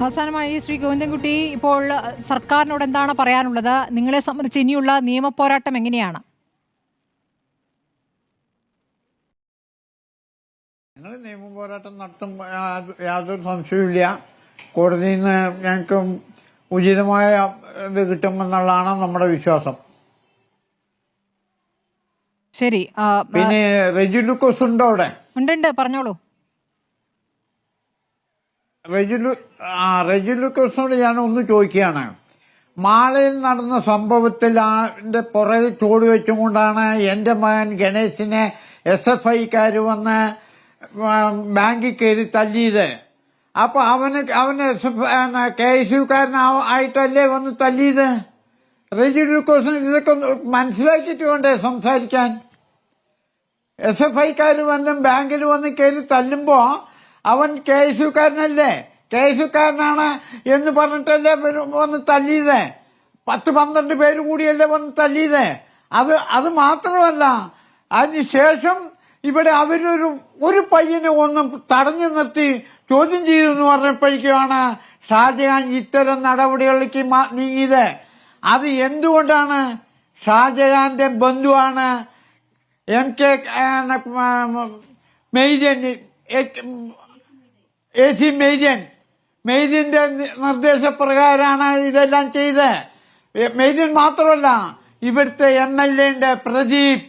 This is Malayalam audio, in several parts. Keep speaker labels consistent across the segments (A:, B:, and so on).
A: അവസാനമായി ശ്രീ ഗോവിന്ദൻകുട്ടി, ഇപ്പോൾ സർക്കാരിനോട് എന്താണ് പറയാനുള്ളത്? നിങ്ങളെ സംബന്ധിച്ച് ഇനിയുള്ള നിയമപോരാട്ടം എങ്ങനെയാണ്?
B: ഞങ്ങൾ നിയമപോരാട്ടം നടത്തും, യാതൊരു സംശയവുമില്ല. കോടതിയിൽ നിന്ന് ഞങ്ങൾക്ക് ഉചിതമായ ഇത് കിട്ടുമെന്നുള്ളതാണ് നമ്മുടെ വിശ്വാസം.
A: ശരി.
B: പിന്നെ റെജി ലൂക്കോസ് ഉണ്ടോ അവിടെ?
A: ഉണ്ട്, പറഞ്ഞോളൂ.
B: റെജി ലൂക്കോസിനോട് ഞാൻ ഒന്ന് ചോദിക്കുകയാണ്. മാളയിൽ നടന്ന സംഭവത്തിൽ അതിന്റെ പുറകിൽ ചോട് വെച്ചുകൊണ്ടാണ് എന്റെ മകൻ ഗണേശിനെ SFIക്കാര് വന്ന് ബാങ്കിൽ കയറി തല്ലിയത്. അപ്പൊ അവന് KSUക്കാരനായിട്ടല്ലേ വന്ന് തല്ലിയത്? റെജി ലൂക്കോസിന് ഇതൊക്കെ മനസ്സിലാക്കിയിട്ട് വേണ്ടേ സംസാരിക്കാൻ? SFIക്കാര് വന്ന് ബാങ്കിൽ വന്ന് കയറി തല്ലുമ്പോ അവൻ KSUക്കാരനല്ലേ, KSUക്കാരനാണ് എന്ന് പറഞ്ഞിട്ടല്ലേ വന്ന് തല്ലിയത്? 10-12 പേര് കൂടിയല്ലേ വന്ന് തല്ലിയത്? അത് മാത്രമല്ല, അതിനുശേഷം ഇവിടെ ഒരു പയ്യനെ ഒന്നും തടഞ്ഞു നിർത്തി ചോദ്യം ചെയ്തു എന്ന് പറഞ്ഞപ്പോഴേക്കുമാണ് ഷാജഹാൻ ഇത്തരം നടപടികളിലേക്ക് നീങ്ങിയത്. അത് എന്തുകൊണ്ടാണ്? ഷാജഹാന്റെ ബന്ധുവാണ് MK മെയ്ജൻ, AC മെയ്ദിന്റെ നിർദ്ദേശപ്രകാരമാണ് ഇതെല്ലാം ചെയ്ത്. മെയ്ദിൻ മാത്രമല്ല, ഇവിടുത്തെ MLA ഉണ്ട് പ്രദീപ്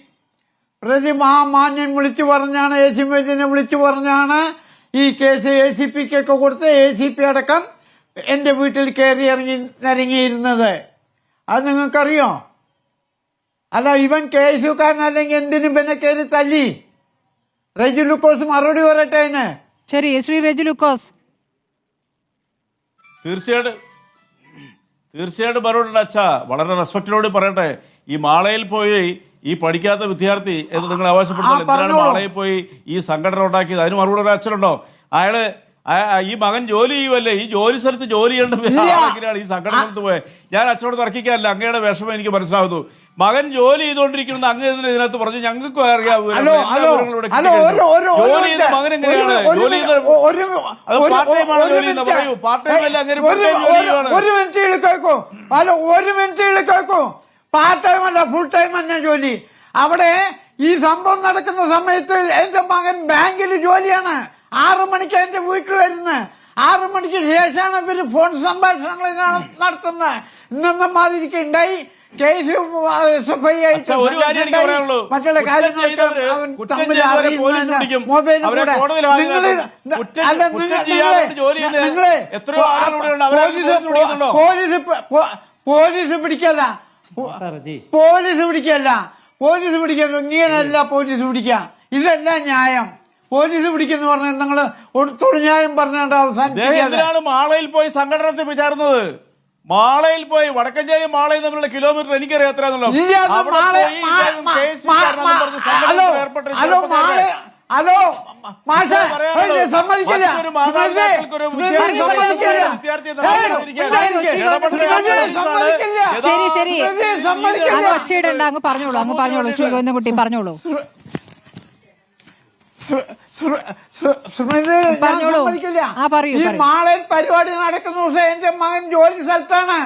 B: മഹാമാന്യൻ വിളിച്ചു പറഞ്ഞാണ്, AC മെയ്ദിനെ വിളിച്ചു പറഞ്ഞാണ് ഈ കേസ് ACPക്കൊക്കെ കൊടുത്ത് ACP അടക്കം എന്റെ വീട്ടിൽ കയറി ഇറങ്ങിയിരുന്നത്. അത് നിങ്ങൾക്കറിയോ? അല്ല, ഇവൻ KSUക്കാരനല്ലെങ്കിൽ എന്തിനും പിന്നെ കയറി തല്ലി? റെജി ലൂക്കോസ് മറുപടി പറയട്ടെ അതിന്.
A: ശരി, ശ്രീ റെജി ലൂക്കോസ്.
C: തീർച്ചയായിട്ടും മറുപടി അച്ഛാ, വളരെ റെസ്പെക്റ്റിനോട് പറയട്ടെ. ഈ മാളയിൽ പോയി ഈ പഠിക്കാത്ത വിദ്യാർത്ഥി എന്ന് നിങ്ങൾ അവകാശപ്പെടുന്നത് എന്തിനാണ് മാളയിൽ പോയി ഈ സംഘടന ഉണ്ടാക്കിയത്? അതിന് മറുപടി ഒരു അച്ഛനുണ്ടോ? അയാള് ഈ മകൻ ജോലി ചെയ്യുമല്ലേ, ഈ ജോലി സ്ഥലത്ത് ജോലി ചെയ്യേണ്ട എങ്ങനെയാണ് ഈ സംഘടനത്ത് പോയത്? ഞാൻ അച്ഛനോട് തർക്കിക്കാറില്ല, അങ്ങയുടെ വിഷമം എനിക്ക് മനസ്സിലാവുന്നു. മകൻ ജോലി ചെയ്തുകൊണ്ടിരിക്കുന്നത് അങ്ങ് ഇതിനകത്ത് പറഞ്ഞു, ഞങ്ങൾക്കും അറിയാം ജോലി ചെയ്യുന്ന മകൻ എങ്ങനെയാണ് ജോലി ചെയ്യുന്നത്? അത് പാർട്ട് ടൈം ആണ് ജോലി ചെയ്യുന്നത്. പറയൂ, പാർട്ട് ടൈം അല്ല, അങ്ങനെ ഫുൾ ടൈം ജോലി ചെയ്യുവാണ്.
B: ഒരു മിനിറ്റ് കേൾക്കൂ, പാർട്ട് ടൈം അല്ല, ഫുൾ ടൈം തന്നെ ജോലി. അവിടെ ഈ സംഭവം നടക്കുന്ന സമയത്ത് എന്റെ മകൻ ബാങ്കിൽ ജോലിയാണ്. 6 മണിക്ക് എന്റെ വീട്ടിൽ വരുന്നത്. 6 മണിക്ക് ശേഷമാണ് ഇവര് ഫോൺ സംഭാഷണങ്ങൾ നടത്തുന്നത്. ഇന്നൊന്നും മാതിരിക്ക് ഉണ്ടായി
C: ഒരു കാര്യം എനിക്ക് പറയാനുള്ളൂ,
B: മറ്റുള്ള കാര്യങ്ങളൊക്കെ പോലീസ് പിടിക്കല്ല. ഇങ്ങനെയല്ല പോലീസ് പിടിക്കുക. ഇതല്ല ന്യായം. പോലീസ് പിടിക്കുന്ന പറഞ്ഞാൽ നിങ്ങള് തൊഴിഞ്ഞായം പറഞ്ഞിട്ട്
C: അവസാനം മാളയിൽ പോയി സംഘടനത്തെ വിചാരുന്നത്. മാളയിൽ പോയി വടക്കഞ്ചേരി മാളയിൽ തമ്മിലുള്ള കിലോമീറ്റർ എനിക്കറിയാം എത്രയാണല്ലോ.
A: ശരി, ഒച്ചയിടണ്ട, അങ്ങ് പറഞ്ഞോളൂ ശ്രീ ഗോവിന്ദൻകുട്ടി, പറഞ്ഞോളൂ.
B: മാളയിൽ പരിപാടി നടക്കുന്ന ദിവസം എന്റെ മകൻ ജോലി സ്ഥലത്താണ്.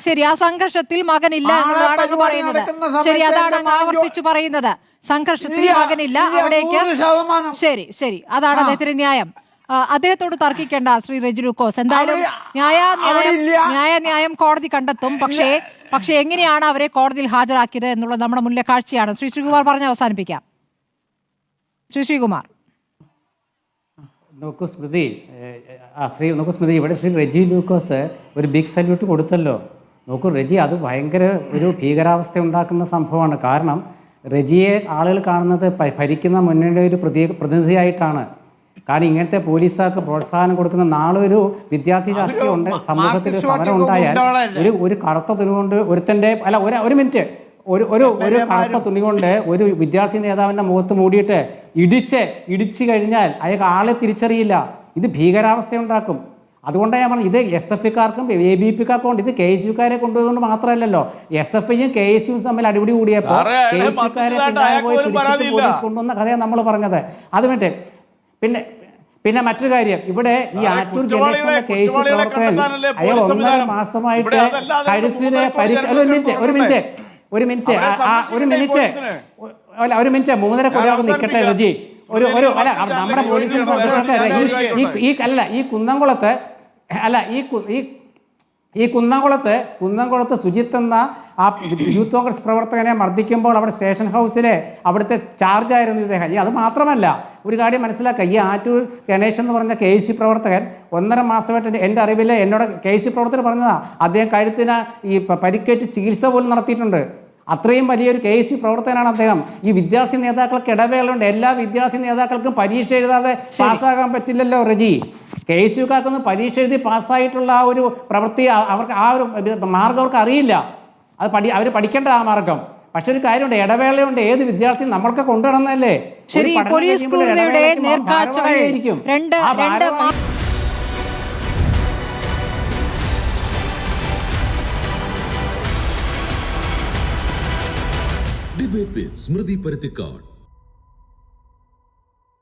A: ശരി, ആ സംഘർഷത്തിൽ മകനില്ല എന്നുള്ളതാണ് അങ്ങ് പറയുന്നത്. ശരി, അതാണ് അങ്ങ് ആവർത്തിച്ചു പറയുന്നത്. സംഘർഷത്തിൽ മകനില്ല അവിടേക്ക്. ശരി, അതാണ് അദ്ദേഹത്തിന്റെ ന്യായം. അദ്ദേഹത്തോട് തർക്കിക്കേണ്ട ശ്രീ റെജി ലൂക്കോസ്. എന്തായാലും ന്യായം കോടതി കണ്ടെത്തും. പക്ഷേ എങ്ങനെയാണ് അവരെ കോടതിയിൽ ഹാജരാക്കിയത് എന്നുള്ളത് നമ്മുടെ മുന്നിലെ കാഴ്ചയാണ്. ശ്രീകുമാർ പറഞ്ഞ് അവസാനിപ്പിക്കാം. ശ്രീകുമാർ.
D: നോക്കൂ സ്മൃതി, ഇവിടെ ശ്രീ റെജി ലൂക്കോസ് ഒരു ബിഗ് സല്യൂട്ട് കൊടുത്തല്ലോ. നോക്കൂ റെജി, അത് ഭയങ്കര ഒരു ഭീകരാവസ്ഥ ഉണ്ടാക്കുന്ന സംഭവമാണ്. കാരണം റെജിയെ ആളുകൾ കാണുന്നത് ഭരിക്കുന്ന മുന്നണിയുടെ ഒരു പ്രതിനിധിയായിട്ടാണ്. കാരണം ഇങ്ങനത്തെ പോലീസുകാർക്ക് പ്രോത്സാഹനം കൊടുക്കുന്ന നാളെ ഒരു വിദ്യാർത്ഥി രാഷ്ട്രീയം ഉണ്ട്, സമൂഹത്തിൽ സമരം ഉണ്ടായാൽ ഒരു കറുത്ത തുണികൊണ്ട് ഒരുത്തൻ്റെ ഒരു മിനിറ്റ് ഒരു കറുത്ത തുണി കൊണ്ട് ഒരു വിദ്യാർത്ഥി നേതാവിൻ്റെ മുഖത്ത് മൂടിയിട്ട് ഇടിച്ചു കഴിഞ്ഞാൽ അയാൾക്ക് ആളെ തിരിച്ചറിയില്ല. ഇത് ഭീകരാവസ്ഥ ഉണ്ടാക്കും. അതുകൊണ്ടാണ് ഞാൻ പറഞ്ഞത്, ഇത് SFIക്കാർക്കും ABPക്കാർക്കും ഉണ്ട്. ഇത് KSUക്കാരെ കൊണ്ടുപോകുന്നത് മാത്രമല്ലല്ലോ, SFIയും KSUവും തമ്മിൽ അടിപിടി കൂടിയപ്പോൾ KSUക്കാരെ പോയി പോലീസ് കൊണ്ടുവന്ന കഥയാണ് നമ്മൾ പറഞ്ഞത്. അത് വേണ്ടേ. പിന്നെ മറ്റൊരു കാര്യം, ഇവിടെ ഈ ആറ്റൂർ ഗണേഷ് എന്ന കേസ് പ്രവർത്തകൻ അയാൾ 1.5 മാസമായിട്ട് കഴുത്തിന് ഒരു മിനിറ്റ് 3.5 കൊല്ലം നിൽക്കട്ടെ റജി. അല്ല നമ്മുടെ പോലീസിന് ഈ കുന്നംകുളത്ത് കുന്നംകുളത്ത് സുജിത്ത് എന്ന ആ യൂത്ത് കോൺഗ്രസ് പ്രവർത്തകനെ മർദ്ദിക്കുമ്പോൾ അവിടെ സ്റ്റേഷൻ ഹൗസിലെ അവിടുത്തെ ചാർജായിരുന്നു ഇദ്ദേഹം. അത് മാത്രമല്ല, ഒരു കാര്യം മനസ്സിലാക്കുക, ഈ ആറ്റൂർ ഗണേശ് എന്ന് പറഞ്ഞ KC പ്രവർത്തകൻ 1.5 മാസമായിട്ട് എൻ്റെ അറിവിൽ എന്നോട് KC പ്രവർത്തകർ പറഞ്ഞതാ, അദ്ദേഹം കഴുത്തിന് ഈ പരിക്കേറ്റ് ചികിത്സ പോലും നടത്തിയിട്ടുണ്ട്. അത്രയും വലിയൊരു KC പ്രവർത്തകനാണ് അദ്ദേഹം. ഈ വിദ്യാർത്ഥി നേതാക്കൾക്ക് ഇടവേളയുണ്ട്. എല്ലാ വിദ്യാർത്ഥി നേതാക്കൾക്കും പരീക്ഷ എഴുതാതെ പാസ്സാകാൻ പറ്റില്ലല്ലോ റജി. KSUക്കാർക്കൊന്നും പരീക്ഷ എഴുതി പാസ്സായിട്ടുള്ള ആ ഒരു പ്രവൃത്തി അവർക്ക് ആ ഒരു മാർഗം അവർക്ക് അറിയില്ല. അവർ പഠിക്കേണ്ട ആ മാർഗം. പക്ഷെ ഒരു കാര്യമുണ്ട്, ഇടവേളയുണ്ട്. ഏത് വിദ്യാർത്ഥി നമ്മൾക്ക് കൊണ്ടുവന്നല്ലേ.
A: ശരി, പോലീസ് ക്രൂരതയുടെ നേർക്കാഴ്ചകൾ
E: ഡിബേറ്റ് വിത്ത് സ്മൃതി പരുത്തിക്കാട്.